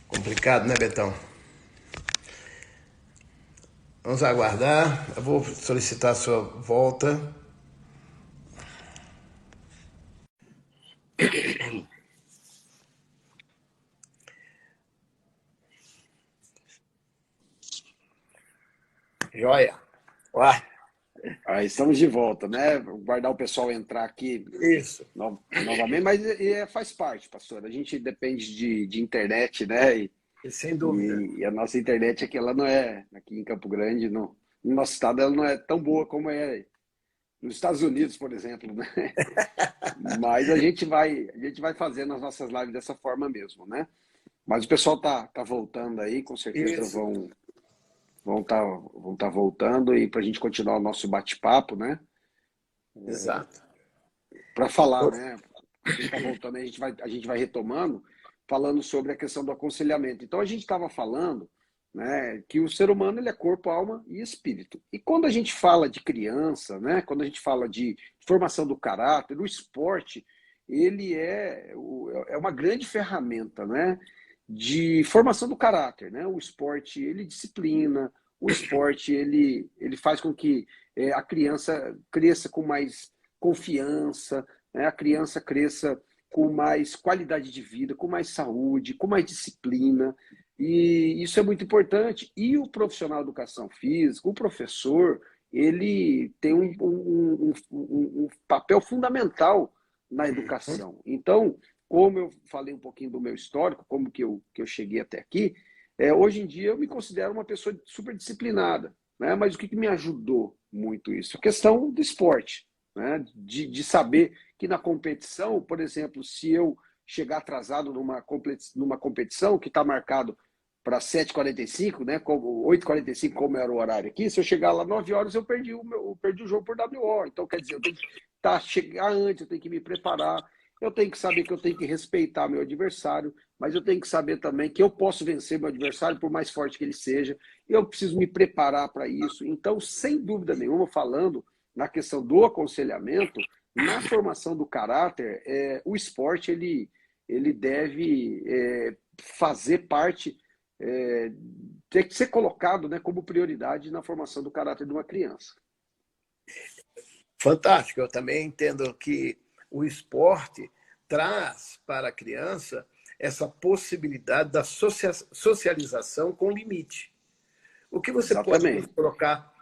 Complicado, né, Betão? Vamos aguardar. Eu vou solicitar a sua volta. Joia. Uai, Aí estamos de volta, né? Vou guardar o pessoal entrar aqui isso. novamente, mas faz parte, pastor. A gente depende de internet, né? Sem dúvida. E a nossa internet aqui, ela não é, aqui em Campo Grande, no nosso estado, ela não é tão boa como é nos Estados Unidos, por exemplo, né? Mas a gente vai fazendo as nossas lives dessa forma mesmo, né? Mas o pessoal tá voltando aí, com certeza Isso. vão tá voltando e para a gente continuar o nosso bate-papo, né? Exato. Para falar, né? Quem está voltando, a gente vai retomando, falando sobre a questão do aconselhamento. Então, a gente estava falando, né, que o ser humano ele é corpo, alma e espírito. E quando a gente fala de criança, né, quando a gente fala de formação do caráter, o esporte, ele é uma grande ferramenta, né, de formação do caráter. Né? O esporte, ele disciplina, o esporte, ele faz com que a criança cresça com mais confiança, né? A criança cresça com mais qualidade de vida, com mais saúde, com mais disciplina. E isso é muito importante. E o profissional de educação física, o professor, ele tem um papel fundamental na educação. Então, como eu falei um pouquinho do meu histórico, como que eu cheguei até aqui, hoje em dia eu me considero uma pessoa super disciplinada. Né? Mas o que me ajudou muito isso? A questão do esporte. Né? De saber que na competição, por exemplo, se eu chegar atrasado numa competição que está marcado para 7h45, né, 8h45, como era o horário aqui, se eu chegar lá 9 horas, eu perdi o jogo por WO. Então, quer dizer, eu tenho que chegar antes, eu tenho que me preparar, eu tenho que saber que eu tenho que respeitar meu adversário, mas eu tenho que saber também que eu posso vencer meu adversário, por mais forte que ele seja, eu preciso me preparar para isso. Então, sem dúvida nenhuma, falando na questão do aconselhamento, na formação do caráter, o esporte ele deve fazer parte, ter que ser colocado, né, como prioridade na formação do caráter de uma criança. Fantástico. Eu também entendo que o esporte traz para a criança essa possibilidade da socialização com limite. O que você pode nos Exatamente. colocar,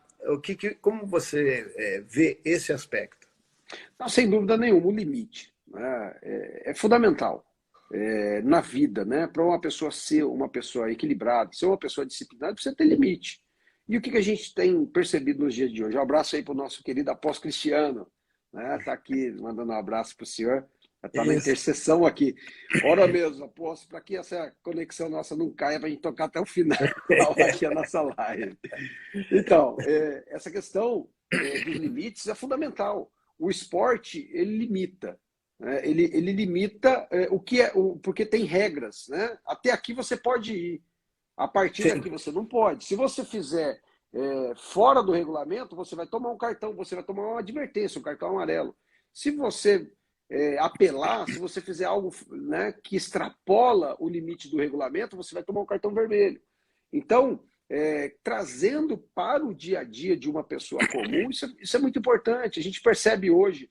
como você vê esse aspecto? Não, sem dúvida nenhuma, o limite, né, é fundamental na vida, né? Para uma pessoa ser uma pessoa equilibrada, ser uma pessoa disciplinada, precisa ter limite. E o que a gente tem percebido nos dias de hoje? Um abraço aí para o nosso querido apóstolo Cristiano, né? Está aqui mandando um abraço para o senhor, está na Isso. intercessão aqui. Ora mesmo, apóstolo, para que essa conexão nossa não caia, para a gente tocar até o final aqui a nossa live. Então, essa questão dos limites é fundamental. O esporte, ele limita. Né? Ele limita o que porque tem regras. Né? Até aqui você pode ir. A partir Sim. daqui você não pode. Se você fizer fora do regulamento, você vai tomar um cartão, você vai tomar uma advertência, um cartão amarelo. Se você apelar, se você fizer algo, né, que extrapola o limite do regulamento, você vai tomar um cartão vermelho. Então, trazendo para o dia a dia de uma pessoa comum, isso é muito importante. A gente percebe hoje,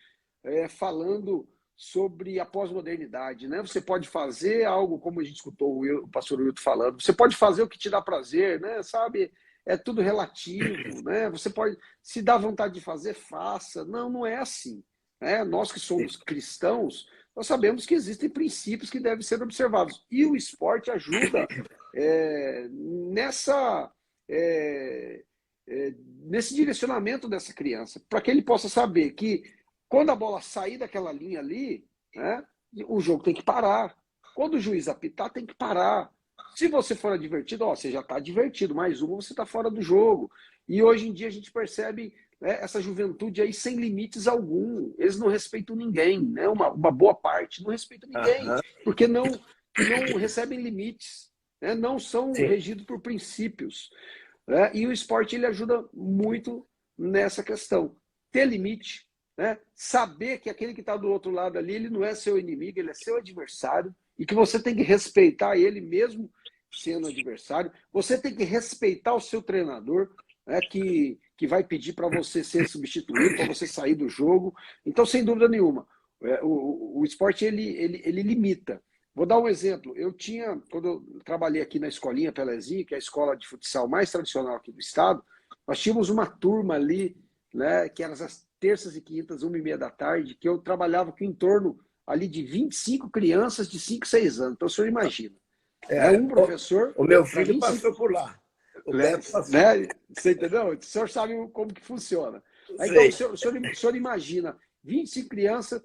falando sobre a pós-modernidade, né? Você pode fazer algo, como a gente escutou o pastor Wilton falando, você pode fazer o que te dá prazer, né? Sabe? É tudo relativo, né? Você pode, se dá vontade de fazer, faça. Não, não é assim. Né? Nós que somos cristãos, nós sabemos que existem princípios que devem ser observados. E o esporte ajuda nessa nesse direcionamento dessa criança, para que ele possa saber que quando a bola sair daquela linha ali, né, o jogo tem que parar. Quando o juiz apitar, tem que parar. Se você for advertido, você já está advertido, mais uma você está fora do jogo. E hoje em dia a gente percebe, né, essa juventude aí sem limites algum. Eles não respeitam ninguém, né? Uma boa parte não respeita ninguém, Aham. porque não que não recebem limites, né? Não são Sim. regidos por princípios, né? E o esporte ele ajuda muito nessa questão. Ter limite, né? Saber que aquele que está do outro lado ali, ele não é seu inimigo, ele é seu adversário, e que você tem que respeitar ele mesmo sendo adversário. Você tem que respeitar o seu treinador, né? Que vai pedir para você ser substituído, para você sair do jogo. Então, sem dúvida nenhuma, o esporte ele limita. Vou dar um exemplo. Quando eu trabalhei aqui na escolinha Pelezinho, que é a escola de futsal mais tradicional aqui do estado, nós tínhamos uma turma ali, né, que era às terças e quintas, 1h30 da tarde, que eu trabalhava com em torno ali de 25 crianças de 5, 6 anos. Então, o senhor imagina. Um professor O meu para filho 25. passou por lá. O Né, Beto passou. né? Você entendeu? O senhor sabe como que funciona. Então, Sei. o senhor imagina 25 crianças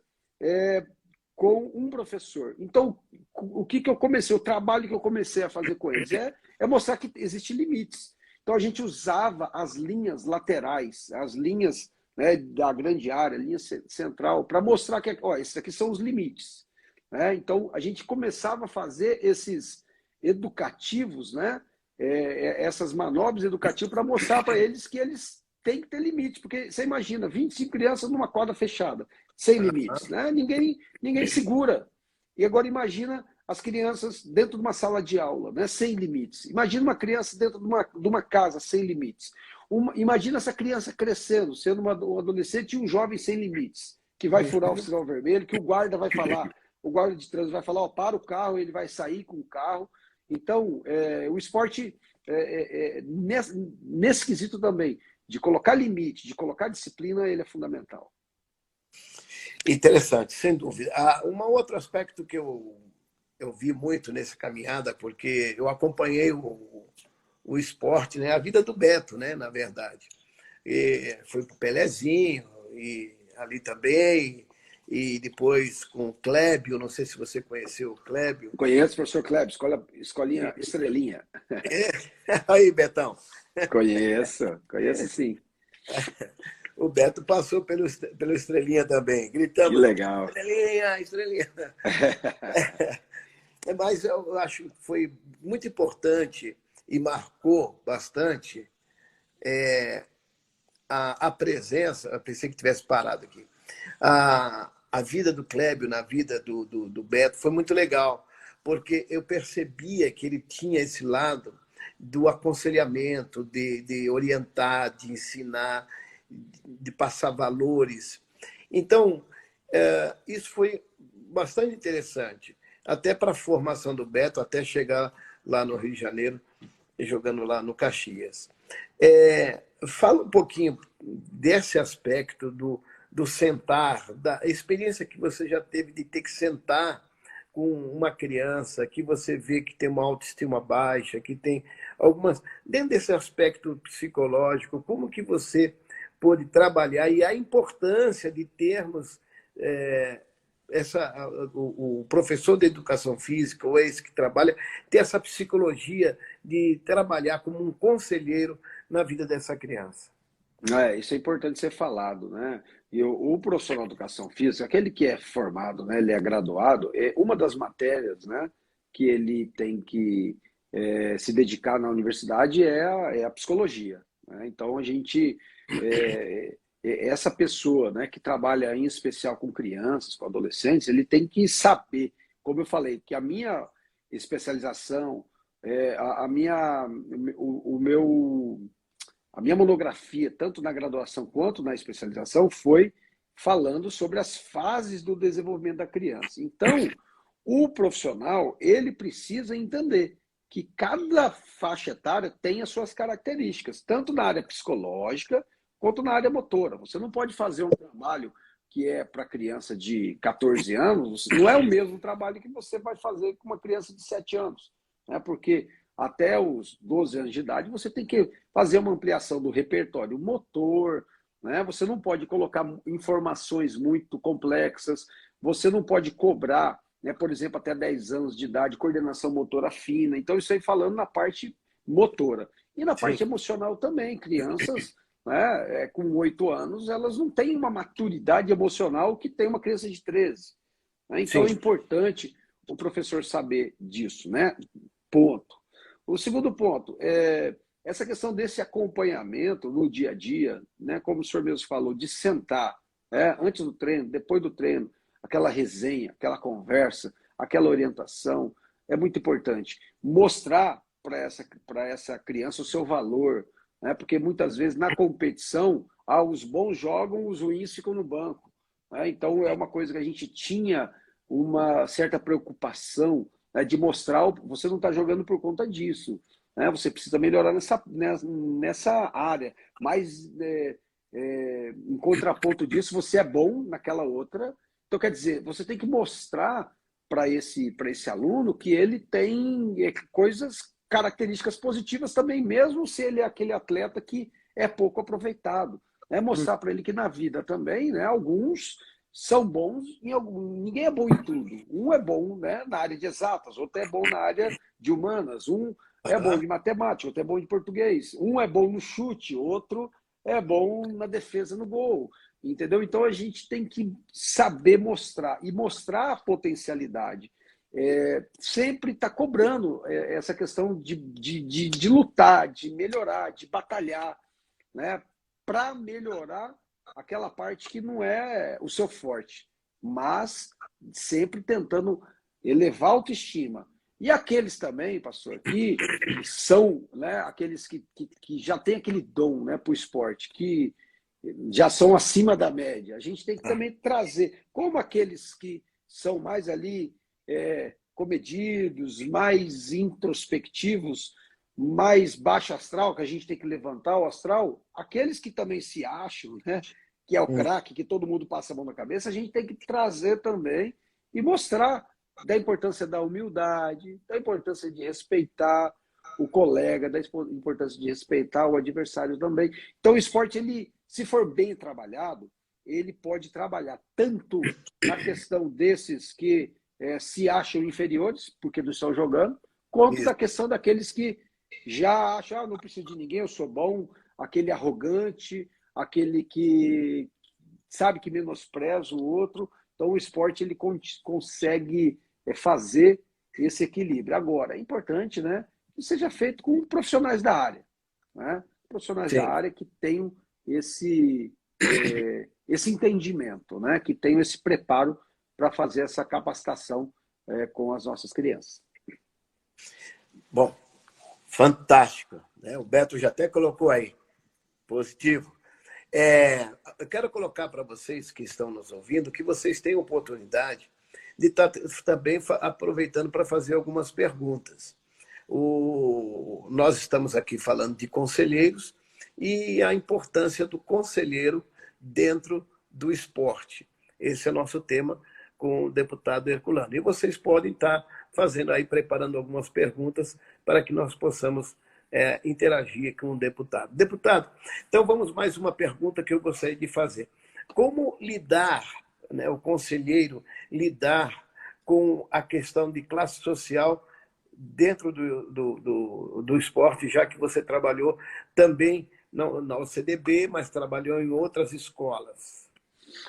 com um professor. Então, o que eu comecei, o trabalho que eu comecei a fazer com eles é mostrar que existem limites. Então, a gente usava as linhas laterais, as linhas, né, da grande área, linha central, para mostrar que, ó, esses aqui são os limites. Né? Então, a gente começava a fazer esses educativos, né? Essas manobras educativas para mostrar para eles que eles têm que ter limite, porque você imagina, 25 crianças numa quadra fechada, sem limites, né? Ninguém segura. E agora imagina as crianças dentro de uma sala de aula, né? Sem limites. Imagina uma criança dentro de uma casa sem limites. Imagina essa criança crescendo, sendo um adolescente e um jovem sem limites, que vai furar o sinal vermelho, que o guarda vai falar, o guarda de trânsito vai falar, ó, para o carro, ele vai sair com o carro. Então, o esporte, nesse quesito também, de colocar limite, de colocar disciplina, ele é fundamental. Interessante, sem dúvida. Um outro aspecto que eu vi muito nessa caminhada, porque eu acompanhei o esporte, né? A vida do Beto, né? Na verdade. E foi para o Pelezinho, e ali também, e depois com o Clébio, não sei se você conheceu o Clébio. Conheço o professor Kleb, escolinha Estrelinha. Aí, Betão. Conheço sim. O Beto passou pelo Estrelinha também. Que Gritamos, legal. Estrelinha, Estrelinha. Mas eu acho que foi muito importante e marcou bastante a presença, eu pensei que tivesse parado aqui, a vida do Clébio na vida do Beto foi muito legal, porque eu percebia que ele tinha esse lado do aconselhamento, de orientar, de ensinar, de passar valores. Então, isso foi bastante interessante, até para a formação do Beto, até chegar lá no Rio de Janeiro, jogando lá no Caxias. Fala um pouquinho desse aspecto do sentar, da experiência que você já teve de ter que sentar com uma criança que você vê que tem uma autoestima baixa, que tem algumas... Dentro desse aspecto psicológico, como que você pôde trabalhar e a importância de termos o professor de educação física, ou esse que trabalha, ter essa psicologia de trabalhar como um conselheiro na vida dessa criança. Isso é importante ser falado, né? E o profissional de educação física, aquele que é formado, né, ele é graduado, uma das matérias, né, que ele tem que se dedicar na universidade é a psicologia. Né? Então, essa pessoa, né, que trabalha em especial com crianças, com adolescentes, ele tem que saber, como eu falei, que a minha especialização, a minha monografia, tanto na graduação quanto na especialização, foi falando sobre as fases do desenvolvimento da criança. Então, o profissional, ele precisa entender que cada faixa etária tem as suas características, tanto na área psicológica quanto na área motora. Você não pode fazer um trabalho que é para criança de 14 anos, não é o mesmo trabalho que você vai fazer com uma criança de 7 anos, né? Porque até os 12 anos de idade, você tem que fazer uma ampliação do repertório motor, né? Você não pode colocar informações muito complexas, você não pode cobrar, né, por exemplo, até 10 anos de idade, coordenação motora fina. Então, isso aí falando na parte motora. E na parte Sim. emocional também, crianças, né, com 8 anos, elas não têm uma maturidade emocional que tem uma criança de 13. Né? Então, Sim. é importante o professor saber disso, né? Ponto. O segundo ponto é essa questão desse acompanhamento no dia a dia, né? Como o senhor mesmo falou, de sentar, antes do treino, depois do treino, aquela resenha, aquela conversa, aquela orientação, é muito importante. Mostrar para essa criança o seu valor, né? Porque muitas vezes na competição, os bons jogam, os ruins ficam no banco. Né? Então é uma coisa que a gente tinha uma certa preocupação, né, de mostrar, você não está jogando por conta disso. Né? Você precisa melhorar nessa área. Mas, em contraponto disso, você é bom naquela outra. Então, quer dizer, você tem que mostrar para esse aluno que ele tem coisas, características positivas também, mesmo se ele é aquele atleta que é pouco aproveitado. Né? Mostrar para ele que na vida também, né, alguns são bons em algum. Ninguém é bom em tudo. Um é bom, né, na área de exatas, outro é bom na área de humanas, um é bom de matemática, outro é bom de português, um é bom no chute, outro é bom na defesa no gol. Entendeu? Então a gente tem que saber mostrar e mostrar a potencialidade. Sempre está cobrando essa questão de lutar, de melhorar, de batalhar, né, para melhorar aquela parte que não é o seu forte, mas sempre tentando elevar a autoestima. E aqueles também, pastor, que são, né, aqueles que já têm aquele dom, né, para o esporte, que já são acima da média. A gente tem que também trazer, como aqueles que são mais ali comedidos, mais introspectivos, mais baixo astral, que a gente tem que levantar o astral, aqueles que também se acham, né, que é o craque, que todo mundo passa a mão na cabeça, a gente tem que trazer também e mostrar da importância da humildade, da importância de respeitar o colega, da importância de respeitar o adversário também. Então o esporte, ele, se for bem trabalhado, ele pode trabalhar tanto na questão desses que se acham inferiores, porque não estão jogando, quanto da questão daqueles que já acham, não preciso de ninguém, eu sou bom, aquele arrogante, aquele que sabe que menospreza o outro. Então o esporte, ele consegue fazer esse equilíbrio. Agora, é importante, né, que seja feito com profissionais da área, né? Profissionais da área que tenham esse entendimento, né? Que tenham esse preparo para fazer essa capacitação com as nossas crianças. Bom, fantástico, né? O Beto já até colocou aí, positivo. Eu quero colocar para vocês que estão nos ouvindo que vocês têm oportunidade de estar também aproveitando para fazer algumas perguntas. Nós estamos aqui falando de conselheiros e a importância do conselheiro dentro do esporte. Esse é o nosso tema com o deputado Herculano. E vocês podem estar fazendo aí, preparando algumas perguntas para que nós possamos interagir com o deputado. Deputado, então vamos mais uma pergunta que eu gostaria de fazer. Como lidar, né, o conselheiro lidar com a questão de classe social dentro do esporte, já que você trabalhou também na OCDB, mas trabalhou em outras escolas?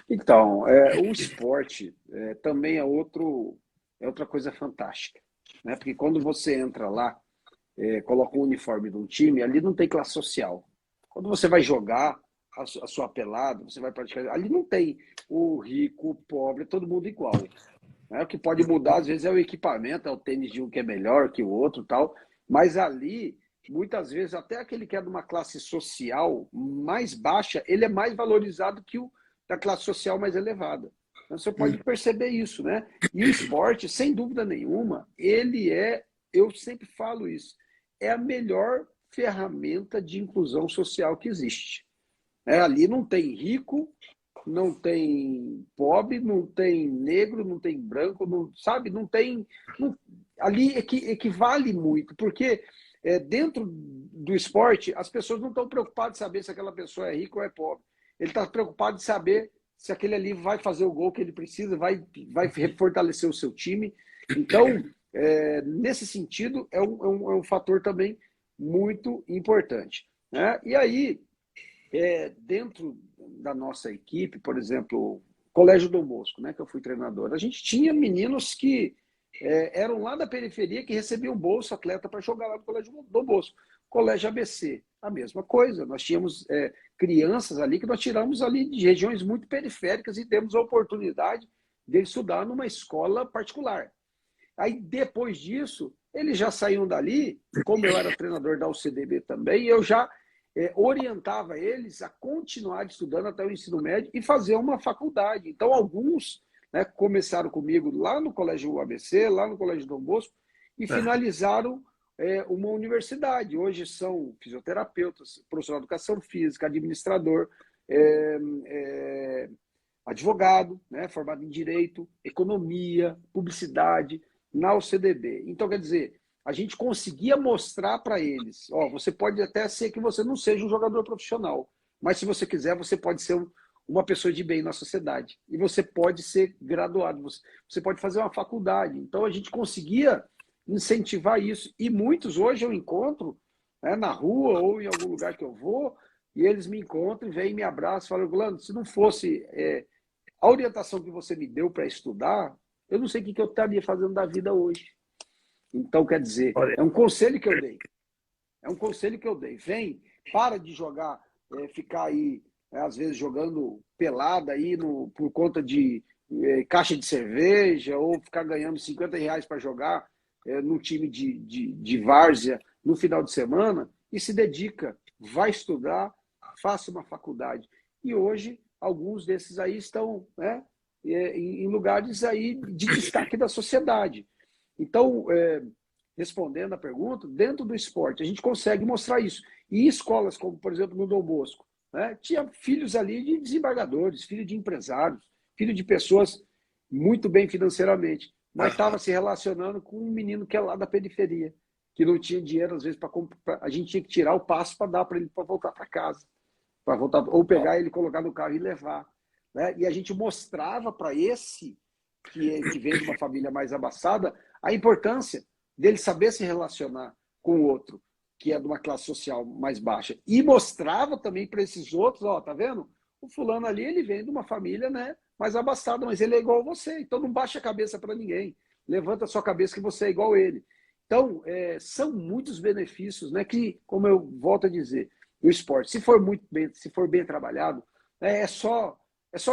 Então, o esporte também é outra coisa fantástica, né? Porque quando você entra lá, coloca o uniforme de um time, ali não tem classe social. Quando você vai jogar a sua pelada, você vai praticar, ali não tem o rico, o pobre, todo mundo igual. Né? O que pode mudar, às vezes, é o equipamento, é o tênis de um que é melhor que o outro, tal. Mas ali, muitas vezes, até aquele que é de uma classe social mais baixa, ele é mais valorizado que o da classe social mais elevada. Então, você pode perceber isso, né? E o esporte, sem dúvida nenhuma, ele eu sempre falo isso, é a melhor ferramenta de inclusão social que existe. Ali não tem rico, não tem pobre, não tem negro, não tem branco, não, sabe? Não tem. Ali equivale muito, porque dentro do esporte as pessoas não estão preocupadas de saber se aquela pessoa é rica ou é pobre. Ele está preocupado de saber se aquele ali vai fazer o gol que ele precisa, vai fortalecer o seu time. Então, nesse sentido, é um fator também muito importante. Né? E aí, dentro da nossa equipe, por exemplo, o Colégio Dom Bosco, né, que eu fui treinador, a gente tinha meninos que eram lá da periferia que recebiam bolsa atleta para jogar lá no Colégio Dom Bosco. Colégio ABC, a mesma coisa. Nós tínhamos crianças ali que nós tiramos ali de regiões muito periféricas e demos a oportunidade de estudar numa escola particular. Aí, depois disso, eles já saíam dali, como eu era treinador da UCDB também, eu já orientava eles a continuar estudando até o ensino médio e fazer uma faculdade. Então, alguns, né, começaram comigo lá no Colégio ABC, lá no Colégio Dom Bosco, e finalizaram uma universidade. Hoje são fisioterapeutas, professor de educação física, administrador, advogado, né, formado em direito, economia, publicidade, na UCDB. Então, quer dizer, a gente conseguia mostrar para eles, você pode até ser que você não seja um jogador profissional, mas se você quiser, você pode ser uma pessoa de bem na sociedade. E você pode ser graduado, você pode fazer uma faculdade. Então, a gente conseguia incentivar isso. E muitos hoje eu encontro, né, na rua ou em algum lugar que eu vou, e eles me encontram, vêm, me abraçam e falam, Orlando, se não fosse a orientação que você me deu para estudar, eu não sei o que eu estaria fazendo da vida hoje. Então, quer dizer, é um conselho que eu dei. É um conselho que eu dei. Vem, para de jogar, ficar aí, às vezes, jogando pelada aí por conta de caixa de cerveja ou ficar ganhando R$ 50 para jogar num time de várzea no final de semana e se dedica, vai estudar, faça uma faculdade. E hoje, alguns desses aí estão, né, em lugares aí de destaque da sociedade. Então, respondendo a pergunta, dentro do esporte, a gente consegue mostrar isso. E escolas como, por exemplo, no Dom Bosco, né, tinha filhos ali de desembargadores, filho de empresários, filho de pessoas muito bem financeiramente, mas estava se relacionando com um menino que é lá da periferia, que não tinha dinheiro, às vezes, para comprar. A gente tinha que tirar o passo para dar para ele para voltar para casa, para voltar, ou pegar ele, colocar no carro e levar. Né? E a gente mostrava para esse que vem de uma família mais abastada a importância dele saber se relacionar com o outro que é de uma classe social mais baixa. E mostrava também para esses outros, tá vendo? O fulano ali, ele vem de uma família, né, mais abastada, mas ele é igual a você. Então não baixa a cabeça para ninguém. Levanta a sua cabeça que você é igual a ele. Então, são muitos benefícios, né, que, como eu volto a dizer, o esporte, se for bem trabalhado, é só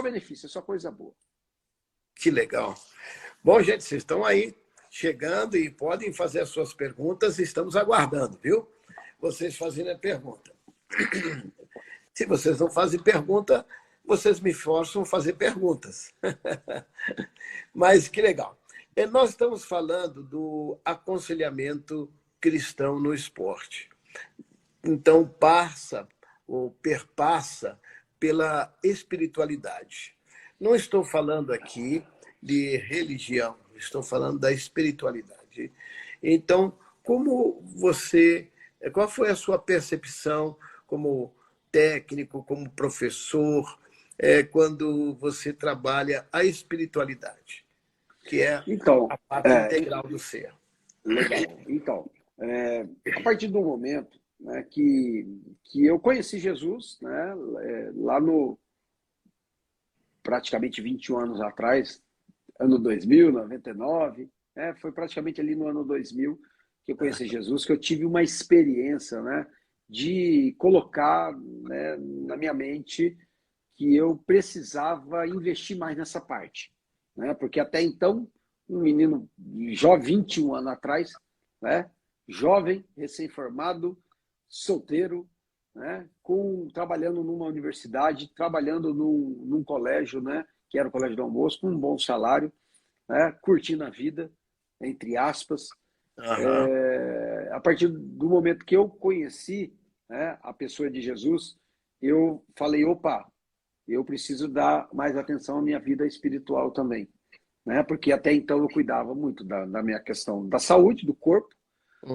benefício, é só coisa boa. Que legal. Bom, gente, vocês estão aí chegando e podem fazer as suas perguntas, estamos aguardando, viu? Vocês fazendo a pergunta. Se vocês não fazem pergunta, vocês me forçam a fazer perguntas. Mas que legal. Nós estamos falando do aconselhamento cristão no esporte. Então, passa ou perpassa pela espiritualidade. Não estou falando aqui de religião, estou falando da espiritualidade. Então, qual foi a sua percepção como técnico, como professor, quando você trabalha a espiritualidade, que é a parte integral do ser? Legal. Então, a partir do momento, né, que eu conheci Jesus, né, lá no praticamente 21 anos atrás, ano 2000, 99, foi praticamente ali no ano 2000 que eu conheci Jesus, que eu tive uma experiência, né, de colocar, né, na minha mente que eu precisava investir mais nessa parte, né, porque até então, um menino jovem, 21 anos atrás, né, jovem, recém-formado, solteiro, né, trabalhando numa universidade, trabalhando num colégio, né, que era o Colégio Dom Bosco, com um bom salário, né, curtindo a vida, entre aspas. A partir do momento que eu conheci, né, a pessoa de Jesus, eu falei, opa, eu preciso dar mais atenção à minha vida espiritual também. Né, porque até então eu cuidava muito da minha questão da saúde, do corpo,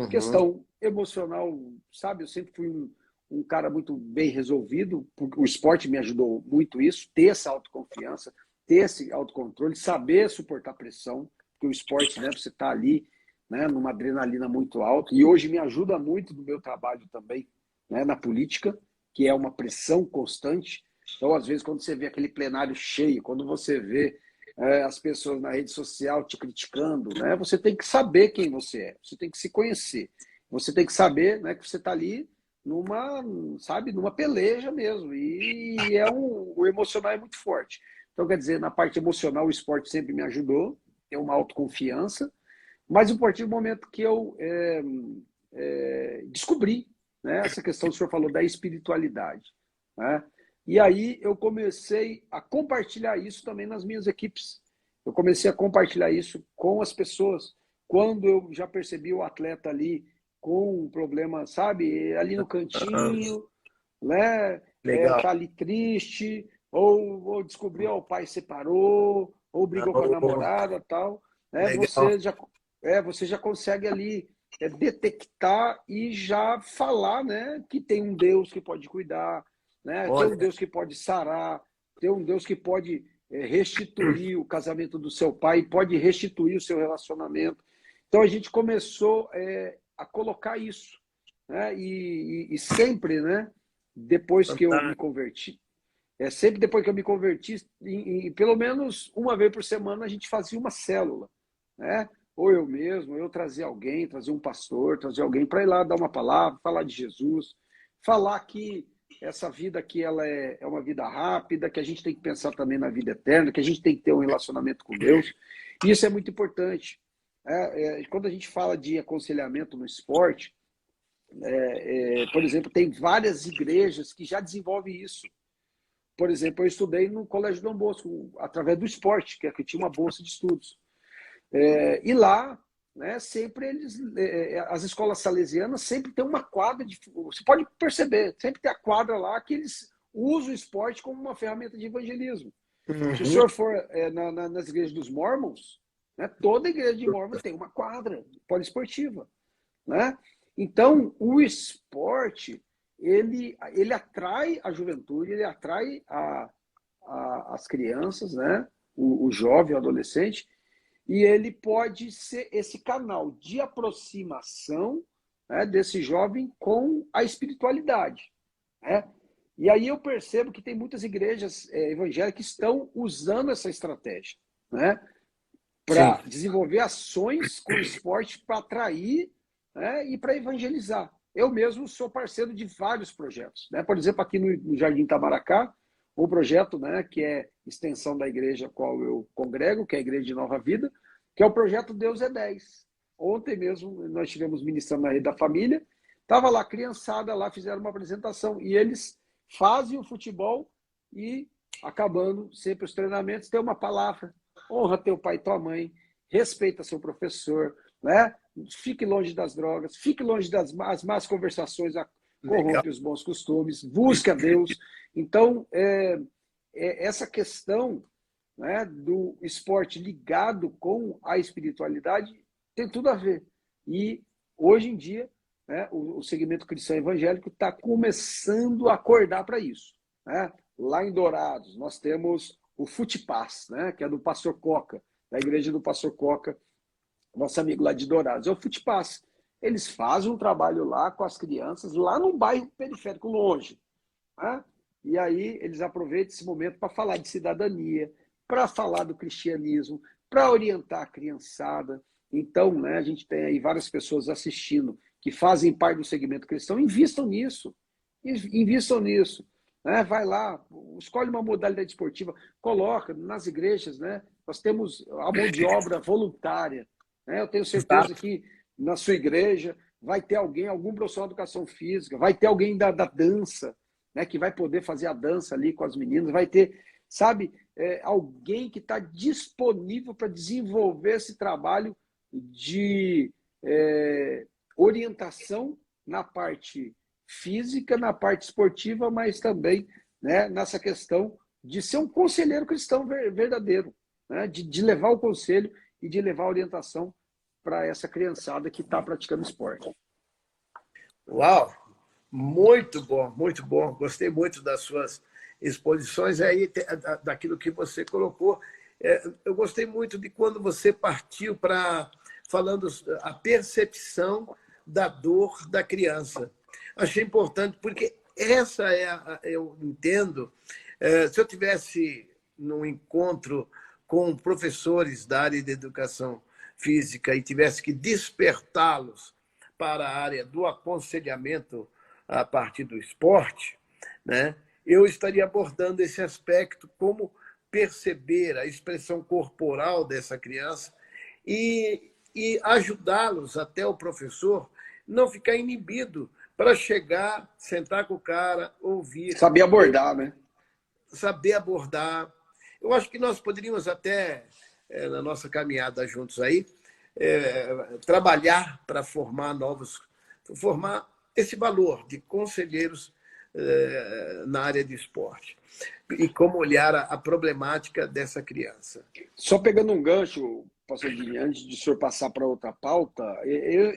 questão emocional, sabe? Eu sempre fui um cara muito bem resolvido, porque o esporte me ajudou muito isso, ter essa autoconfiança, ter esse autocontrole, saber suportar pressão, porque o esporte, né, você está ali, né, numa adrenalina muito alta, e hoje me ajuda muito no meu trabalho também, né, na política, que é uma pressão constante. Então, às vezes, quando você vê aquele plenário cheio, quando você vê as pessoas na rede social te criticando, né? Você tem que saber quem você é, você tem que se conhecer. Você tem que saber, né, que você está ali numa, sabe, numa peleja mesmo. E o emocional é muito forte. Então, quer dizer, na parte emocional, o esporte sempre me ajudou, ter uma autoconfiança. Mas a partir do momento que eu descobri, né, essa questão que o senhor falou da espiritualidade, né? E aí eu comecei a compartilhar isso também nas minhas equipes. Eu comecei a compartilhar isso com as pessoas. Quando eu já percebi o atleta ali com um problema, sabe, ali no cantinho, né, Legal. tá ali triste, ou descobriu, o pai separou, ou brigou com a Oh, namorada, tal, né, legal. você já consegue ali detectar e já falar, né, que tem um Deus que pode cuidar, né, tem um Olha, Deus que pode sarar, tem um Deus que pode restituir o casamento do seu pai, pode restituir o seu relacionamento. Então a gente começou a colocar isso, né, e sempre, né, depois que eu me fantástico. converti, sempre depois que eu me converti, pelo menos uma vez por semana a gente fazia uma célula, né? Ou eu mesmo, eu trazia alguém, trazia um pastor, trazia alguém para ir lá dar uma palavra, falar de Jesus, falar que essa vida aqui ela é uma vida rápida, que a gente tem que pensar também na vida eterna, que a gente tem que ter um relacionamento com Deus. E isso é muito importante. Quando a gente fala de aconselhamento no esporte, por exemplo, tem várias igrejas que já desenvolvem isso. Por exemplo, eu estudei no Colégio Dom Bosco, através do esporte, que tinha uma bolsa de estudos. E lá, né, sempre as escolas salesianas sempre tem uma quadra, você pode perceber, sempre tem a quadra lá que eles usam o esporte como uma ferramenta de evangelismo. Se o Uhum. senhor for nas igrejas dos Mormons, né, toda igreja de Mormon tem uma quadra poliesportiva, né? Então, o esporte, ele atrai a juventude, ele atrai as crianças, né? O jovem, o adolescente, e ele pode ser esse canal de aproximação, né, desse jovem com a espiritualidade, né? E aí eu percebo que tem muitas igrejas evangélicas que estão usando essa estratégia, né, Sim. para desenvolver ações com o esporte para atrair, né, e para evangelizar. Eu mesmo sou parceiro de vários projetos, né? Por exemplo, aqui no Jardim Itamaracá, um projeto, né, que é extensão da igreja a qual eu congrego, que é a Igreja de Nova Vida, que é o projeto Deus é 10. Ontem mesmo nós estivemos ministrando na Rede da Família, estava lá, criançada lá, fizeram uma apresentação, e eles fazem o futebol e, acabando sempre os treinamentos, tem uma palavra: honra teu pai e tua mãe, respeita seu professor, né? Fique longe das drogas, fique longe das más conversações, Legal. corrompe os bons costumes, busque a Deus. Então, essa questão, né, do esporte ligado com a espiritualidade tem tudo a ver. E, hoje em dia, né, o segmento cristão evangélico está começando a acordar para isso, né? Lá em Dourados, nós temos o Futipaz, né, que é do Pastor Coca, da igreja do Pastor Coca, nosso amigo lá de Dourados. É o Futipaz. Eles fazem um trabalho lá com as crianças, lá num bairro periférico, longe, né? E aí eles aproveitam esse momento para falar de cidadania, para falar do cristianismo, para orientar a criançada. Então, né, a gente tem aí várias pessoas assistindo que fazem parte do segmento cristão. Invistam nisso. Invistam nisso. Né? Vai lá, escolhe uma modalidade esportiva, coloca nas igrejas, né? Nós temos a mão de obra voluntária, né? Eu tenho certeza Exato. que na sua igreja vai ter alguém, algum profissional de educação física, vai ter alguém da dança, né, que vai poder fazer a dança ali com as meninas, vai ter, sabe, alguém que está disponível para desenvolver esse trabalho de orientação na parte física, na parte esportiva, mas também, né, nessa questão de ser um conselheiro cristão verdadeiro, né, de levar o conselho e de levar a orientação para essa criançada que está praticando esporte. Uau! Muito bom, muito bom. Gostei muito das suas exposições aí, daquilo que você colocou. Eu gostei muito de quando você partiu para falando a percepção da dor da criança. Achei importante, porque essa eu entendo. Se eu tivesse num encontro com professores da área de educação física e tivesse que despertá-los para a área do aconselhamento a partir do esporte, né, eu estaria abordando esse aspecto, como perceber a expressão corporal dessa criança e ajudá-los até o professor não ficar inibido para chegar, sentar com o cara, ouvir. Saber abordar, né? Saber abordar. Eu acho que nós poderíamos até, na nossa caminhada juntos aí, trabalhar para formar esse valor de conselheiros na área de esporte e como olhar a problemática dessa criança. Só pegando um gancho, pastor Dini, antes de o senhor passar para outra pauta,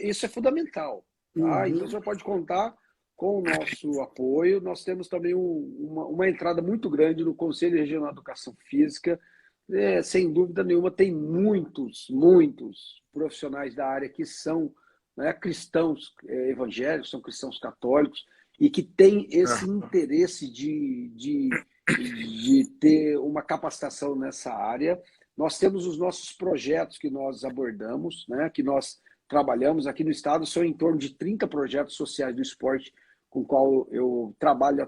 isso é fundamental. Tá? Então, o senhor pode contar com o nosso apoio. Nós temos também uma entrada muito grande no Conselho Regional de Educação Física. Sem dúvida nenhuma, tem muitos profissionais da área que são, né, cristãos evangélicos, são cristãos católicos, e que têm esse interesse de ter uma capacitação nessa área. Nós temos os nossos projetos que nós abordamos, né, que nós trabalhamos aqui no estado, são em torno de 30 projetos sociais do esporte com o qual eu trabalho,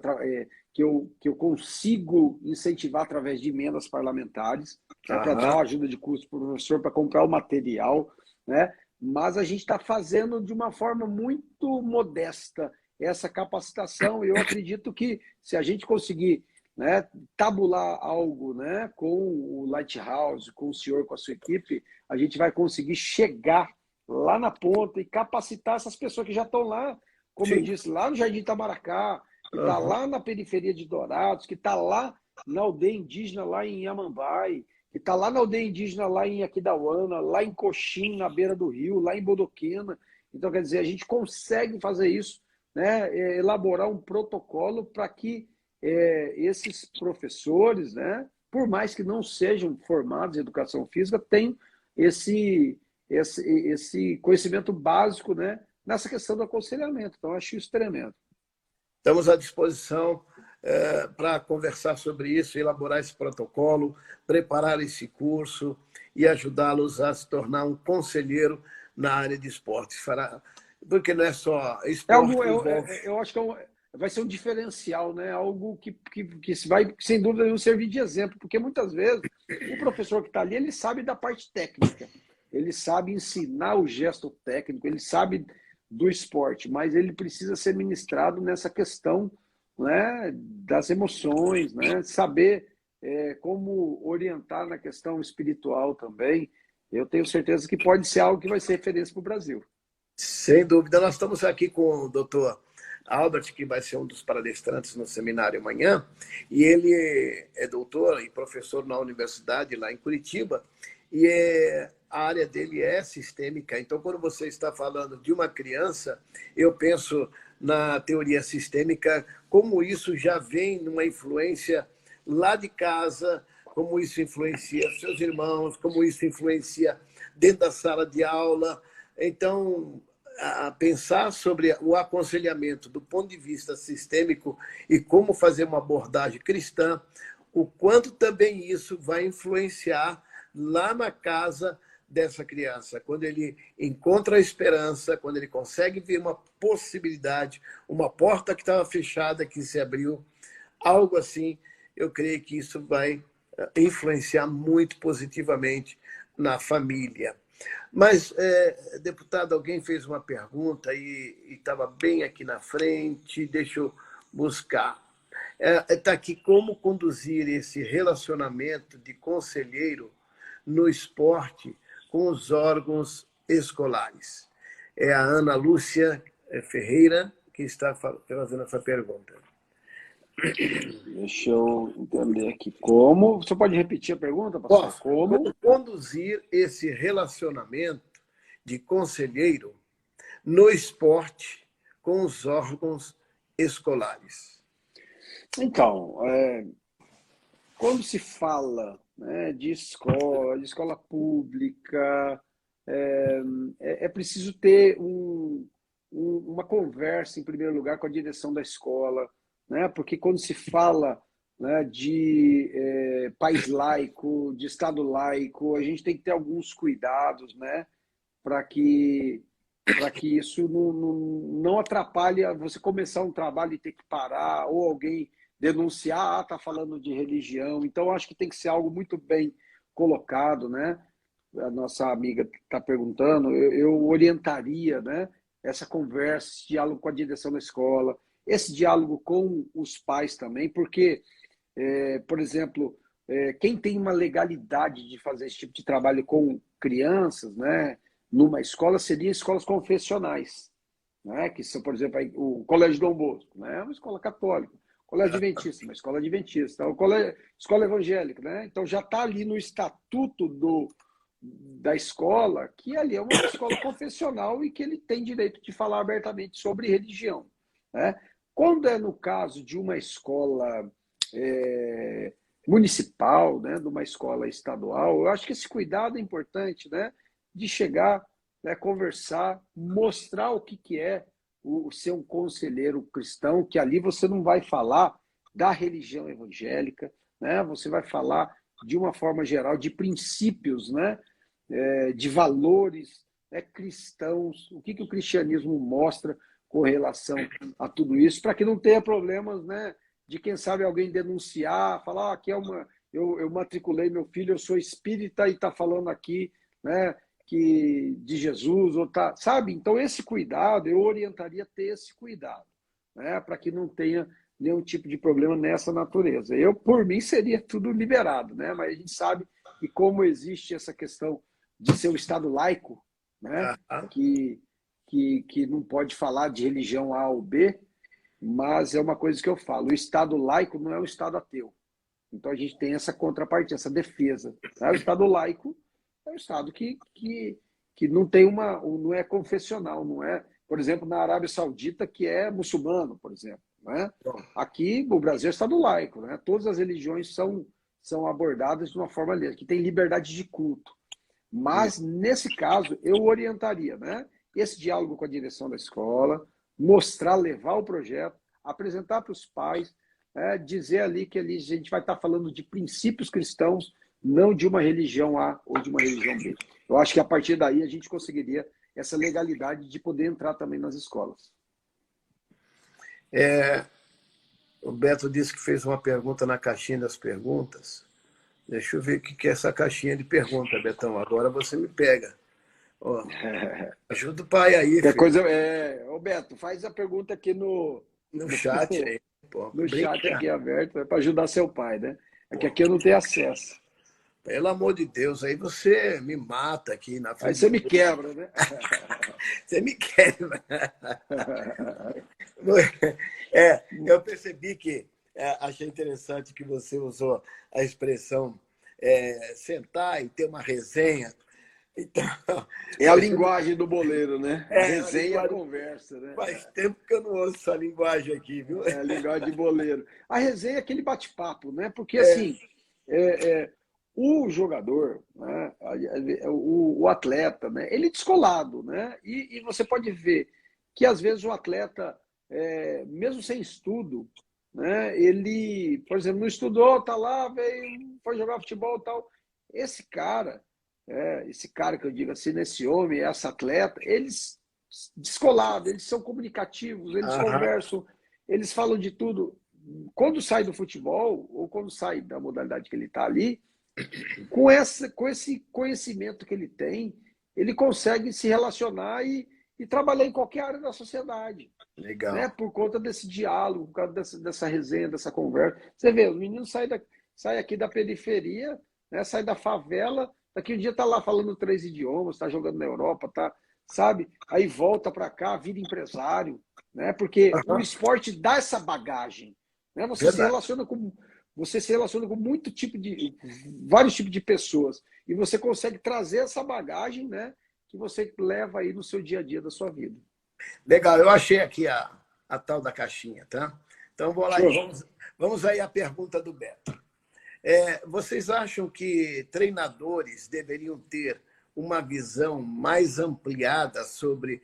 que eu consigo incentivar através de emendas parlamentares, né, para dar uma ajuda de custo para o professor, para comprar o material, né? Mas a gente está fazendo de uma forma muito modesta essa capacitação, e eu acredito que se a gente conseguir, né, tabular algo, né, com o Lighthouse, com o senhor, com a sua equipe, a gente vai conseguir chegar lá na ponta e capacitar essas pessoas que já estão lá, como eu disse, lá no Jardim Itamaracá, que está lá na periferia de Dourados, que está lá na aldeia indígena, lá em Amambai, que está lá na aldeia indígena, lá em Aquidauana, lá em Coxim, na beira do rio, lá em Bodoquena. Então, quer dizer, a gente consegue fazer isso, né, elaborar um protocolo para que esses professores, né, por mais que não sejam formados em educação física, tenham esse conhecimento básico, né, nessa questão do aconselhamento. Então, eu acho isso tremendo. Estamos à disposição para conversar sobre isso, elaborar esse protocolo, preparar esse curso e ajudá-los a se tornar um conselheiro na área de esportes. Porque não é só esporte. Eu acho que vai ser um diferencial, né? Algo que vai, sem dúvida nenhuma, servir de exemplo, porque muitas vezes o professor que está ali, ele sabe da parte técnica, ele sabe ensinar o gesto técnico, ele sabe do esporte, mas ele precisa ser ministrado nessa questão, né, das emoções, né, saber como orientar na questão espiritual também. Eu tenho certeza que pode ser algo que vai ser referência para o Brasil. Sem dúvida. Nós estamos aqui com o doutor Albert, que vai ser um dos palestrantes no seminário amanhã, e ele é doutor e professor na universidade lá em Curitiba, e a área dele é sistêmica. Então, quando você está falando de uma criança, eu penso na teoria sistêmica, como isso já vem numa influência lá de casa, como isso influencia seus irmãos, como isso influencia dentro da sala de aula. Então, a pensar sobre o aconselhamento do ponto de vista sistêmico e como fazer uma abordagem cristã, o quanto também isso vai influenciar lá na casa dessa criança, quando ele encontra a esperança, quando ele consegue ver uma possibilidade, uma porta que estava fechada que se abriu, algo assim, eu creio que isso vai influenciar muito positivamente na família. Mas, deputado, alguém fez uma pergunta e estava bem aqui na frente, deixa eu buscar. Está aqui: como conduzir esse relacionamento de conselheiro no esporte com os órgãos escolares? É a Ana Lúcia Ferreira que está fazendo essa pergunta. Deixa eu entender aqui. Como? Você pode repetir a pergunta, pastor? Como conduzir esse relacionamento de conselheiro no esporte com os órgãos escolares? Então, quando se fala, né, de escola pública, é preciso ter uma conversa, em primeiro lugar, com a direção da escola, né? Porque quando se fala né, de país laico, de Estado laico. A gente tem que ter alguns cuidados, né, para que isso não atrapalhe você começar um trabalho e ter que parar, ou alguém denunciar, está falando de religião. Então, acho que tem que ser algo muito bem colocado, né? A nossa amiga está perguntando, eu orientaria, né, essa conversa, esse diálogo com a direção da escola, esse diálogo com os pais também, porque, por exemplo, quem tem uma legalidade de fazer esse tipo de trabalho com crianças, né, numa escola, seria escolas confessionais, né, que são, por exemplo, o Colégio Dom Bosco, né, é uma escola católica, Colégio Adventista, uma escola adventista, escola evangélica, né, então já está ali no estatuto da escola, que ali é uma escola confessional e que ele tem direito de falar abertamente sobre religião, né? Quando é no caso de uma escola municipal, né, de uma escola estadual, eu acho que esse cuidado é importante, né, de chegar, né, conversar, mostrar o que é o ser um conselheiro cristão, que ali você não vai falar da religião evangélica, né, você vai falar de uma forma geral de princípios, né, de valores, né, cristãos, o que o cristianismo mostra com relação a tudo isso, para que não tenha problemas, né, de quem sabe alguém denunciar, falar, aqui é eu matriculei meu filho, eu sou espírita e está falando aqui, né, que de Jesus, ou tá, sabe? Então esse cuidado, eu orientaria a ter esse cuidado, né, para que não tenha nenhum tipo de problema nessa natureza. Eu, por mim, seria tudo liberado, né? Mas a gente sabe que como existe essa questão de ser um Estado laico, né? Aham. que não pode falar de religião A ou B, mas é uma coisa que eu falo: o Estado laico não é um Estado ateu. Então a gente tem essa contrapartida, essa defesa. Né? O Estado laico é um Estado que não tem não é confessional, não é, por exemplo, na Arábia Saudita, que é muçulmano, por exemplo. Né? Aqui, o Brasil é Estado laico, né? Todas as religiões são abordadas de uma forma que tem liberdade de culto. Mas, nesse caso, eu orientaria, né, esse diálogo com a direção da escola, mostrar, levar o projeto, apresentar para os pais, dizer ali que ali a gente vai estar falando de princípios cristãos, não de uma religião A ou de uma religião B. Eu acho que a partir daí a gente conseguiria essa legalidade de poder entrar também nas escolas. O Beto disse que fez uma pergunta na caixinha das perguntas. Deixa eu ver o que é essa caixinha de pergunta, Betão. Agora você me pega. Ó, ajuda o pai aí, Qualquer filho. coisa, Roberto, faz a pergunta aqui No chat aí. Pô, no chat brinca. aqui aberto, para ajudar seu pai, né? É que aqui eu não tenho acesso. Pelo amor de Deus, aí você me mata aqui na Aí frente você de me todo mundo. quebra, né? Você me quer. Eu percebi que achei interessante que você usou a expressão sentar e ter uma resenha. Então, É a linguagem do boleiro, né? A a resenha e a linguagem. conversa, né? Faz tempo que eu não ouço essa linguagem aqui, viu? É a linguagem de boleiro. A resenha é aquele bate-papo, né? Porque, É, assim, o jogador, né? o atleta, né? Ele é descolado, né? E você pode ver que, às vezes, o atleta, mesmo sem estudo, né? Ele, por exemplo, não estudou, tá lá, veio, foi jogar futebol e tal. Esse cara que eu digo assim, nesse homem, essa atleta, eles descolados, eles são comunicativos, eles aham, conversam, eles falam de tudo. Quando sai do futebol, ou quando sai da modalidade que ele está ali, com esse conhecimento que ele tem, ele consegue se relacionar e trabalhar em qualquer área da sociedade. Né? legal. Por conta desse diálogo, por causa dessa resenha, dessa conversa. Você vê, o menino sai aqui da periferia, né? Sai da favela, daqui um dia está lá falando 3 idiomas, está jogando na Europa, sabe? Aí volta para cá, vira empresário, né? Porque o Aham, esporte dá essa bagagem, né? verdade. Você se relaciona com vários tipos de pessoas e você consegue trazer essa bagagem, né? Que você leva aí no seu dia a dia da sua vida. Legal, eu achei aqui a tal da caixinha, tá? Então, vou lá e Show. vamos aí à pergunta do Beto. Vocês acham que treinadores deveriam ter uma visão mais ampliada sobre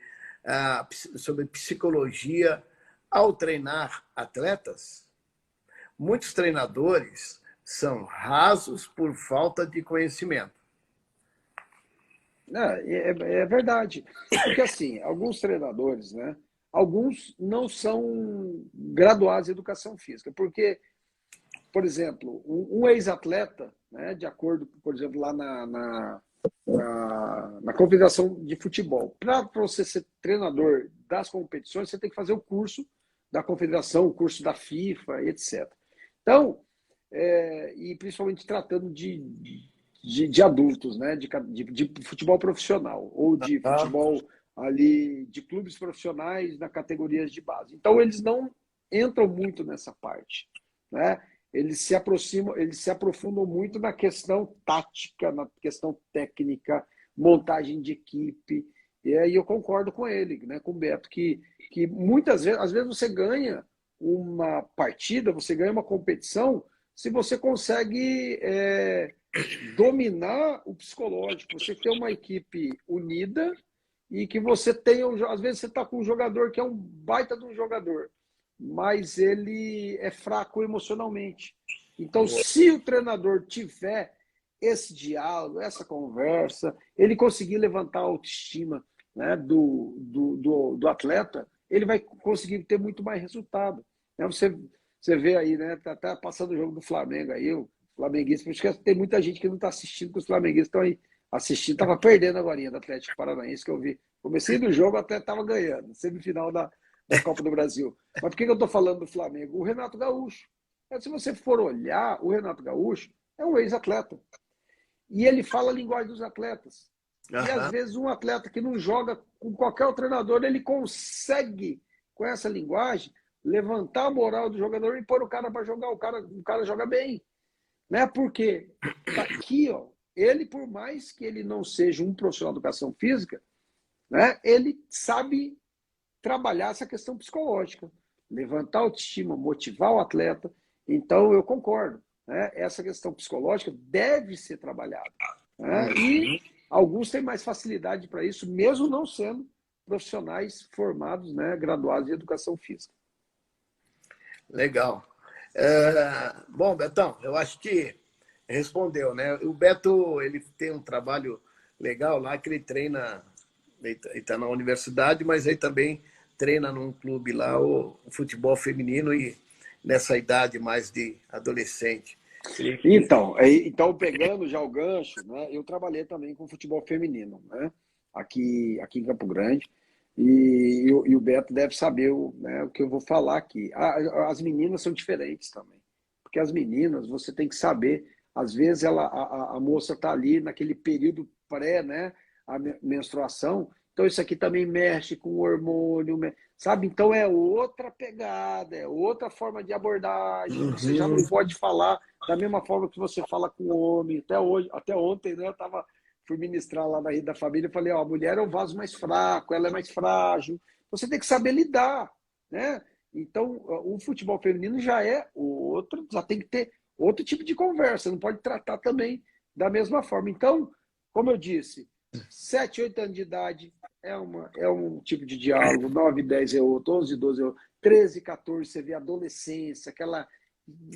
psicologia ao treinar atletas? muitos treinadores são rasos por falta de conhecimento. É verdade. Porque, assim, alguns treinadores, né? Alguns não são graduados em educação física. Porque, por exemplo, um ex-atleta, né, de acordo, por exemplo, lá na Confederação de Futebol, para você ser treinador das competições, você tem que fazer o curso da Confederação, o curso da FIFA, etc. Então, e principalmente tratando de adultos, né? De futebol profissional ou de futebol ali de clubes profissionais na categorias de base. Então eles não entram muito nessa parte, né? Eles se aproximam, eles se aprofundam muito na questão tática, na questão técnica, montagem de equipe. E aí eu concordo com ele, né, com o Beto, que muitas vezes, às vezes você ganha uma partida, você ganha uma competição, se você consegue dominar o psicológico, você ter uma equipe unida e que você tenha, às vezes você está com um jogador que é um baita de um jogador, mas ele é fraco emocionalmente. Então, se o treinador tiver esse diálogo, essa conversa, ele conseguir levantar a autoestima, né, do atleta, ele vai conseguir ter muito mais resultado. Você vê aí, né? Tá passando o jogo do Flamengo aí, o flamenguista, por isso que tem muita gente que não está assistindo, que os flamenguistas estão aí assistindo. Estava perdendo agora do Atlético Paranaense, que eu vi. Comecei do jogo, até estava ganhando, semifinal da Copa do Brasil. Mas por que eu estou falando do Flamengo? O Renato Gaúcho. Se você for olhar, o Renato Gaúcho é um ex-atleta. E ele fala a linguagem dos atletas. E às vezes um atleta que não joga com qualquer outro treinador, ele consegue, com essa linguagem, levantar a moral do jogador e pôr o cara para jogar. O cara joga bem. Né? Porque tá aqui, ó, ele, por mais que ele não seja um profissional de educação física, né, ele sabe trabalhar essa questão psicológica, levantar a autoestima, motivar o atleta. Então, eu concordo. Né? Essa questão psicológica deve ser trabalhada. Né? E alguns têm mais facilidade para isso, mesmo não sendo profissionais formados, né, graduados em educação física. Legal. Bom, Betão, eu acho que respondeu, né? O Beto, ele tem um trabalho legal lá, que ele treina, ele está na universidade, mas ele também treina num clube lá, o futebol feminino, e nessa idade mais de adolescente. Então, pegando já o gancho, né, eu trabalhei também com futebol feminino, né, aqui em Campo Grande, e o Beto deve saber né, o que eu vou falar aqui. As meninas são diferentes também, porque as meninas, você tem que saber, às vezes a moça está ali naquele período pré, né, a menstruação, então isso aqui também mexe com o hormônio, sabe? Então é outra pegada, é outra forma de abordagem, você já não pode falar da mesma forma que você fala com o homem. Até ontem, né, fui ministrar lá na Rede da Família e falei, ó, a mulher é um vaso mais fraco, ela é mais frágil. Você tem que saber lidar, né? Então, o futebol feminino já é outro, já tem que ter outro tipo de conversa, não pode tratar também da mesma forma. Então, como eu disse, 7, 8 anos de idade é um tipo de diálogo, 9, 10 é outro, 11, 12 é outro, 13, 14 você vê a adolescência, aquela,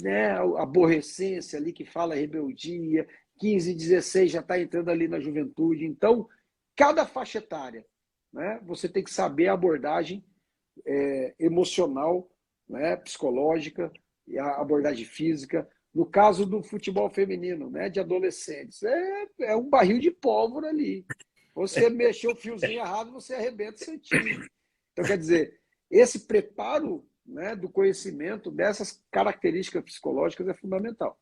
né, aborrecência ali que fala rebeldia, 15, 16 já está entrando ali na juventude. Então, cada faixa etária, né, você tem que saber a abordagem emocional, né, psicológica, e a abordagem física. No caso do futebol feminino, né, de adolescentes, é um barril de pólvora ali. Você mexeu o fiozinho errado, você arrebenta o seu time. Então, quer dizer, esse preparo, né, do conhecimento dessas características psicológicas é fundamental.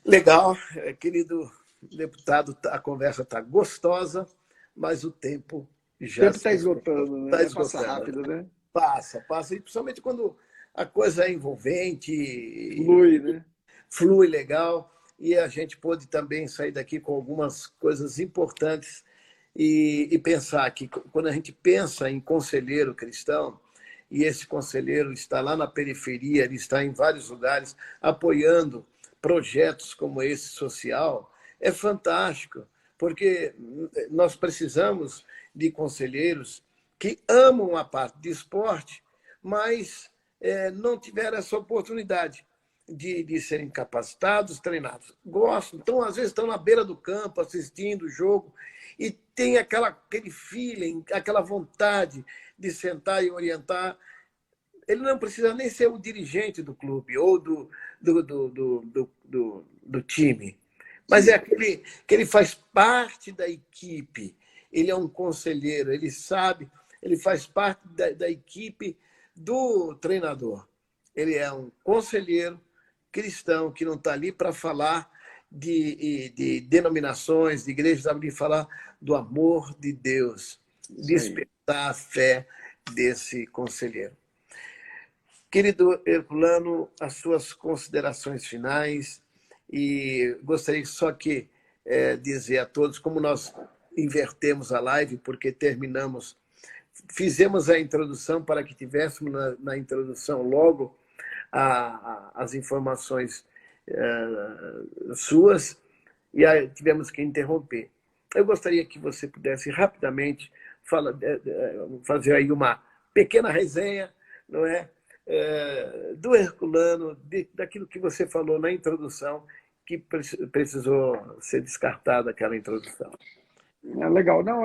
Legal, querido deputado, a conversa está gostosa, mas o tempo já está esgotando, né? Tá esgotando. Passa rápido, né? Passa, e principalmente quando a coisa é envolvente, flui, né? Flui legal, e a gente pôde também sair daqui com algumas coisas importantes e pensar que quando a gente pensa em conselheiro cristão, e esse conselheiro está lá na periferia, ele está em vários lugares apoiando projetos como esse social, é fantástico, porque nós precisamos de conselheiros que amam a parte de esporte, mas não tiveram essa oportunidade de serem capacitados, treinados. Gostam, então, às vezes, estão na beira do campo assistindo o jogo e tem aquele feeling, aquela vontade de sentar e orientar. Ele não precisa nem ser o dirigente do clube ou do time, mas é aquele que ele faz parte da equipe. Ele é um conselheiro, ele sabe, ele faz parte da equipe do treinador. Ele é um conselheiro cristão que não está ali para falar de denominações, de igrejas, está ali para falar do amor de Deus, despertar a fé desse conselheiro. Querido Herculano, as suas considerações finais, e gostaria só que dizer a todos como nós invertemos a live, porque fizemos a introdução para que tivéssemos na introdução logo as informações suas, e aí tivemos que interromper. Eu gostaria que você pudesse rapidamente fazer aí uma pequena resenha, não é? Do Herculano, daquilo que você falou na introdução, que precisou ser descartada aquela introdução. Legal. Não,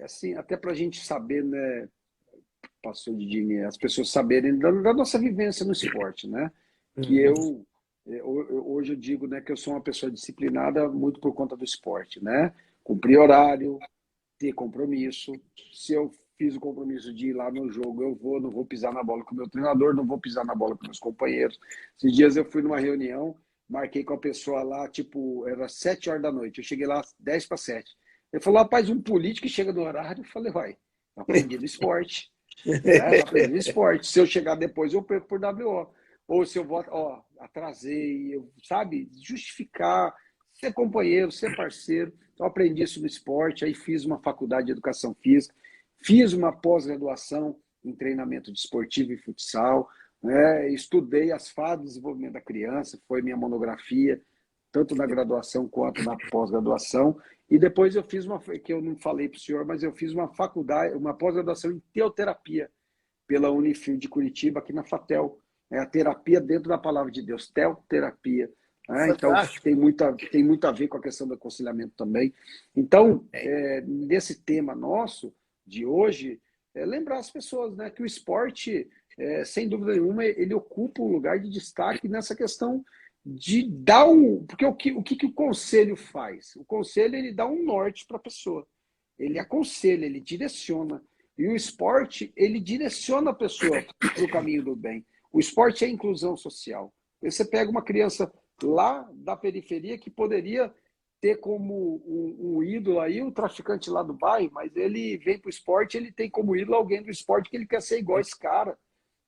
assim, até para a gente saber, né, pastor Didini, as pessoas saberem da nossa vivência no esporte, né? Que hoje eu digo, né, que eu sou uma pessoa disciplinada muito por conta do esporte, né? Cumprir horário, ter compromisso. Se eu fiz o compromisso de ir lá no jogo, eu não vou pisar na bola com o meu treinador, não vou pisar na bola com meus companheiros. Esses dias eu fui numa reunião, marquei com a pessoa lá, tipo, era 7 horas da noite. Eu cheguei lá 10 para 7. Ele falou, rapaz, um político que chega no horário. Eu falei, uai, aprendi no esporte. Aprendi no esporte. Se eu chegar depois, eu perco por WO. Ou se eu vou, atrasei, sabe? Justificar, ser companheiro, ser parceiro. Então, aprendi isso no esporte, aí fiz uma faculdade de educação física, fiz uma pós-graduação em treinamento desportivo e futsal, né? Estudei as fases do desenvolvimento da criança, foi minha monografia, tanto na graduação quanto na pós-graduação. E depois eu fiz que eu não falei para o senhor, mas eu fiz uma faculdade, uma pós-graduação em teoterapia pela Unifil de Curitiba, aqui na FATEL. É a terapia dentro da palavra de Deus, teoterapia. Então, tem muito a ver com a questão do aconselhamento também. Então, nesse tema nosso de hoje, lembrar as pessoas, né, que o esporte, sem dúvida nenhuma, ele ocupa um lugar de destaque nessa questão de dar porque o que o conselho faz? O conselho, ele dá um norte para a pessoa. Ele aconselha, ele direciona. E o esporte, ele direciona a pessoa para o caminho do bem. O esporte é inclusão social. Você pega uma criança lá da periferia que poderia ter como um ídolo aí o traficante lá do bairro, mas ele vem para o esporte, ele tem como ídolo alguém do esporte que ele quer ser igual a esse cara.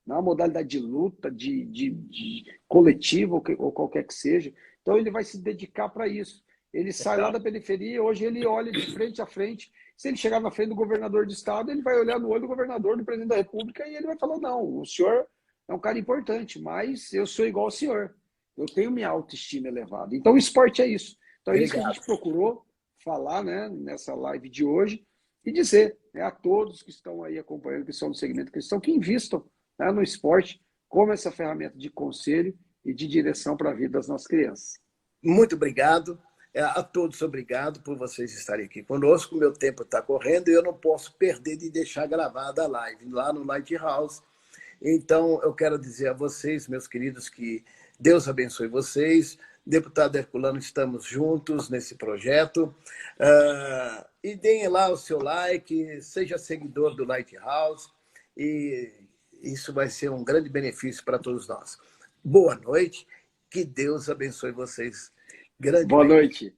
Na modalidade de luta, de coletiva ou qualquer que seja. Então ele vai se dedicar para isso. Ele sai lá da periferia, hoje ele olha de frente a frente. Se ele chegar na frente do governador do estado, ele vai olhar no olho do governador, do presidente da república, e ele vai falar, não, o senhor é um cara importante, mas eu sou igual ao senhor. Eu tenho minha autoestima elevada. Então o esporte é isso. Então é isso que a gente procurou falar, né, nessa live de hoje e dizer, né, a todos que estão aí acompanhando, que são do segmento cristão, que invistam, né, no esporte como essa ferramenta de conselho e de direção para a vida das nossas crianças. Muito obrigado. A todos, obrigado por vocês estarem aqui conosco. Meu tempo está correndo e eu não posso perder de deixar gravada a live lá no Lighthouse. Então, eu quero dizer a vocês, meus queridos, que Deus abençoe vocês. Deputado Herculano, estamos juntos nesse projeto. E deem lá o seu like, seja seguidor do Lighthouse, e isso vai ser um grande benefício para todos nós. Boa noite, que Deus abençoe vocês. Boa noite.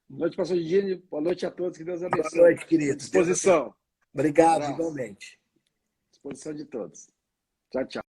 Boa noite, pastor Didini. Boa noite a todos, que Deus abençoe. Boa noite, querido. Disposição. Obrigado, igualmente. Disposição de todos. Tchau, tchau.